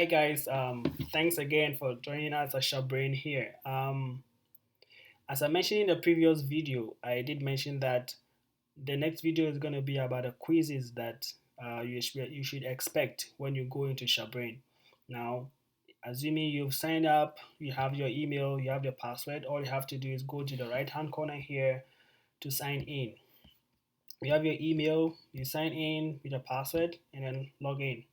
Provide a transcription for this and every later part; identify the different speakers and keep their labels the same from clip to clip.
Speaker 1: Hey guys, thanks again for joining us at Shappbrain here. As I mentioned in the previous video, I did mention that the next video is going to be about the quizzes that you should expect when you go into Shappbrain. Now, assuming you've signed up, you have your email, you have your password, all you have to do is go to the right hand corner here to sign in. You have your email, you sign in with your password, and then log in.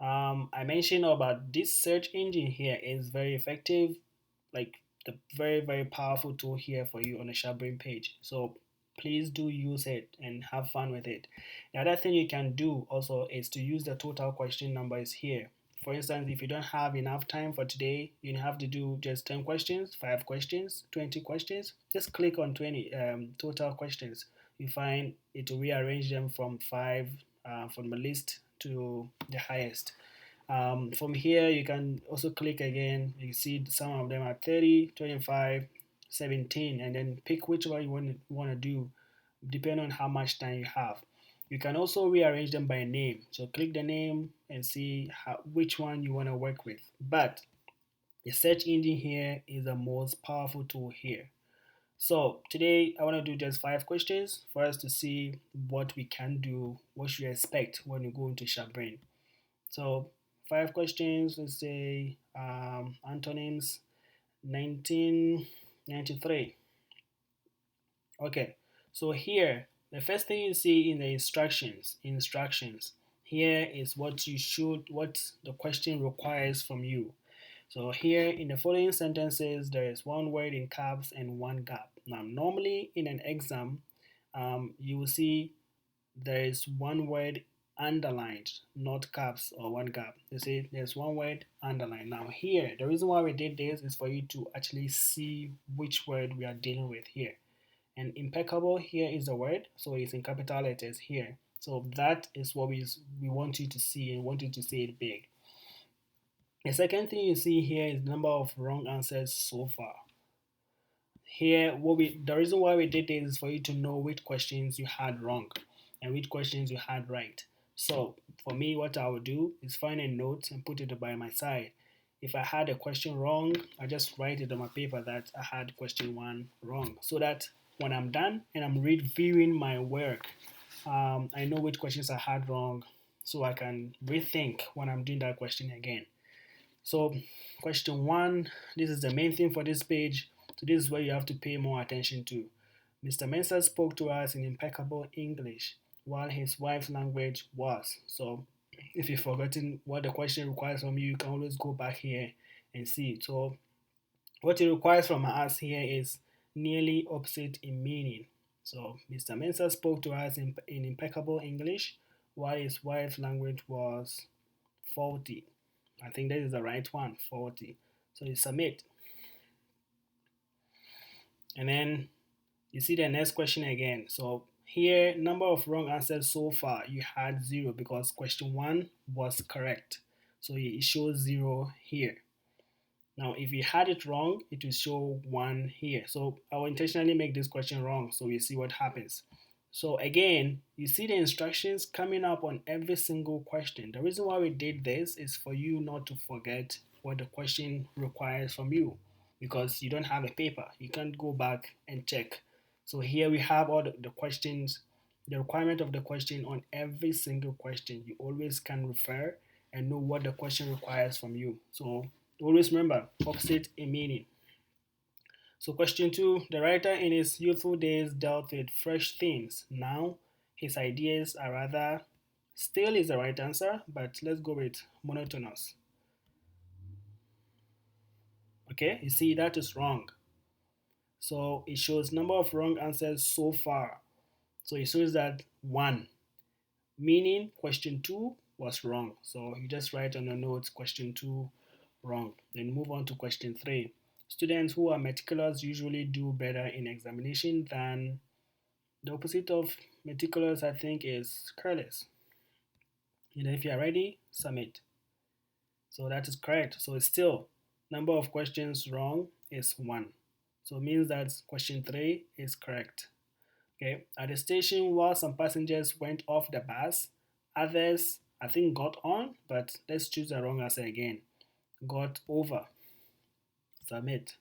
Speaker 1: I mentioned about this search engine here is very effective, like the very powerful tool here for you on the Shappbrain page. So please do use it and have fun with it. The other thing you can do also is to use the total question numbers here. For instance, if you don't have enough time for today, you have to do just 10 questions, 5 questions, 20 questions. Just click on 20 total questions. You find it will rearrange them from 5 from the list to the highest. From here, you can also click again. You see some of them are 30, 25, 17, and then pick which one you want to do, depending on how much time you have. You can also rearrange them by name. So click the name and see which one you want to work with. But the search engine here is the most powerful tool here. So today I want to do just 5 questions for us to see what we can do, what you expect when you go into Shappbrain. So 5 questions, let's say antonyms 1993. Okay, so here the first thing you see in the instructions here is what the question requires from you. So here in the following sentences, there is one word in caps and one gap. Now, normally in an exam, you will see there is one word underlined, not caps or one gap. You see, there's one word underlined. Now here, the reason why we did this is for you to actually see which word we are dealing with here. And impeccable here is the word, so it's in capital letters here. So that is what we want you to see and want you to say it big. The second thing you see here is the number of wrong answers so far. Here, the reason why we did this is for you to know which questions you had wrong and which questions you had right. So for me, what I would do is find a note and put it by my side. If I had a question wrong, I just write it on my paper that I had question 1 wrong, so that when I'm done and I'm reviewing my work, I know which questions I had wrong, so I can rethink when I'm doing that question again. So question 1, this is the main thing for this page. So this is where you have to pay more attention to. Mr. Mensah spoke to us in impeccable English, while his wife's language was. So if you've forgotten what the question requires from you, you can always go back here and see it. So what it requires from us here is nearly opposite in meaning. So Mr. Mensah spoke to us in impeccable English, while his wife's language was faulty. I think that is the right one, 40. So you submit. And then you see the next question again. So here, number of wrong answers so far, you had 0 because question 1 was correct. So it shows 0 here. Now, if you had it wrong, it will show 1 here. So I will intentionally make this question wrong so we see what happens. So again, you see the instructions coming up on every single question. The reason why we did this is for you not to forget what the question requires from you, because you don't have a paper. You can't go back and check. So here we have all the questions, the requirement of the question on every single question. You always can refer and know what the question requires from you. So always remember, opposite in meaning. So question 2, the writer in his youthful days dealt with fresh themes. Now his ideas are rather, still is the right answer, but let's go with monotonous. Okay, you see that is wrong. So it shows number of wrong answers so far. So it shows that 1, meaning question 2 was wrong. So you just write on your notes question 2 wrong. Then move on to question 3. Students who are meticulous usually do better in examination than, the opposite of meticulous, I think, is careless. And if you are ready, submit. So that is correct. So it's still number of questions wrong is 1. So it means that question 3 is correct. Okay. At the station, while some passengers went off the bus, others I think got on, but let's choose the wrong answer again. Got over. Submit.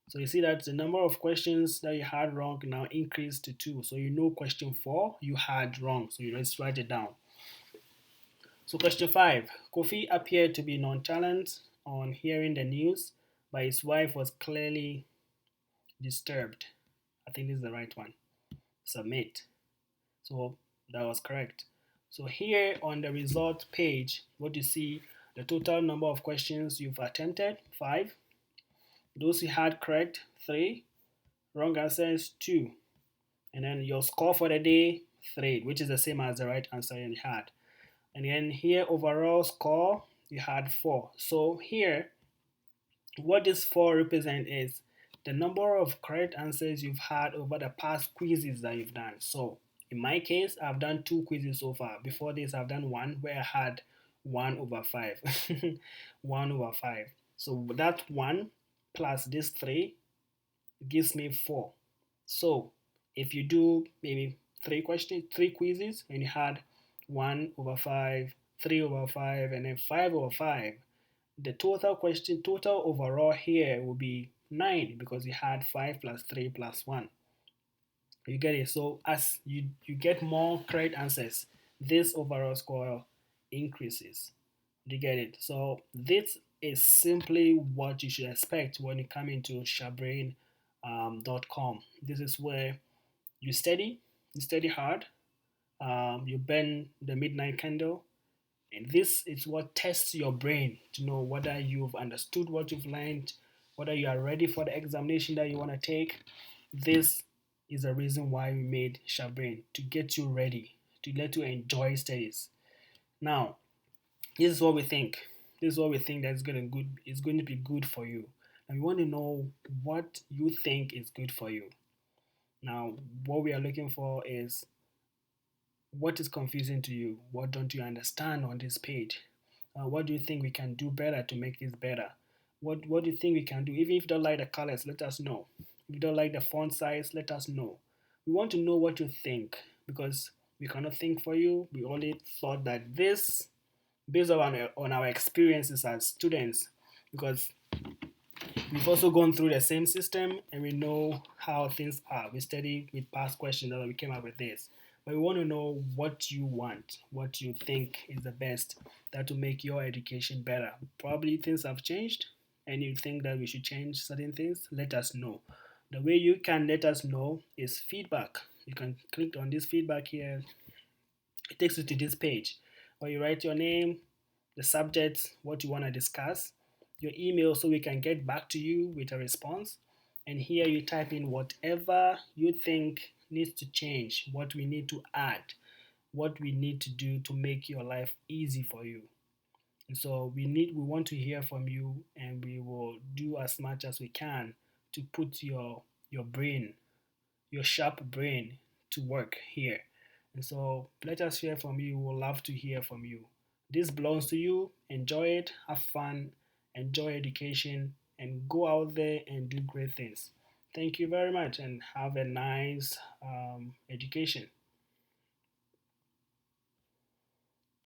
Speaker 1: So you see that the number of questions that you had wrong now increased to 2. So you know question 4 you had wrong. So you just write it down. So question 5. Kofi appeared to be nonchalant on hearing the news, but his wife was clearly disturbed. I think this is the right one. Submit. So that was correct. So here on the result page, what you see, the total number of questions you've attempted, 5. Those you had correct, 3. Wrong answers, 2. And then your score for the day, 3, which is the same as the right answer you had. And then here overall score, you had 4. So here, what this 4 represent is the number of correct answers you've had over the past quizzes that you've done. So in my case, I've done 2 quizzes so far. Before this, I've done one where I had 1 over 5. 1 over 5. So that 1 plus this 3 gives me 4. So if you do maybe 3 quizzes, and you had 1 over 5, 3 over 5, and then 5 over 5, the total overall here will be 9 because you had 5 plus 3 plus 1. You get it? So as you get more correct answers, this overall score increases. You get it? So this is simply what you should expect when you come into Shappbrain.com. This is where you study hard, you burn the midnight candle, and this is what tests your brain to know whether you've understood what you've learned, whether you are ready for the examination that you want to take. This is the reason why we made Shappbrain, to get you ready, to let you enjoy studies. Now, this is what we think. This is what we think that's going to be good for you. And we want to know what you think is good for you. Now, what we are looking for is what is confusing to you? What don't you understand on this page? What do you think we can do better to make this better? What do you think we can do? Even if you don't like the colors, let us know. If you don't like the font size, let us know. We want to know what you think because we cannot think for you. We only thought that this, based on our experiences as students, because we've also gone through the same system and we know how things are. We studied with past questions and we came up with this. But we want to know what you want, what you think is the best that will make your education better. Probably things have changed and you think that we should change certain things, let us know. The way you can let us know is feedback. You can click on this feedback here. It takes you to this page where you write your name, the subject, what you want to discuss, your email so we can get back to you with a response. And here you type in whatever you think needs to change, what we need to add, what we need to do to make your life easy for you. And so we want to hear from you and we will do as much as we can to put your brain, your sharp brain to work here. And so let us hear from you. We'll love to hear from you. This belongs to you. Enjoy it, have fun, enjoy education, and go out there and do great things. Thank you very much and have a nice education.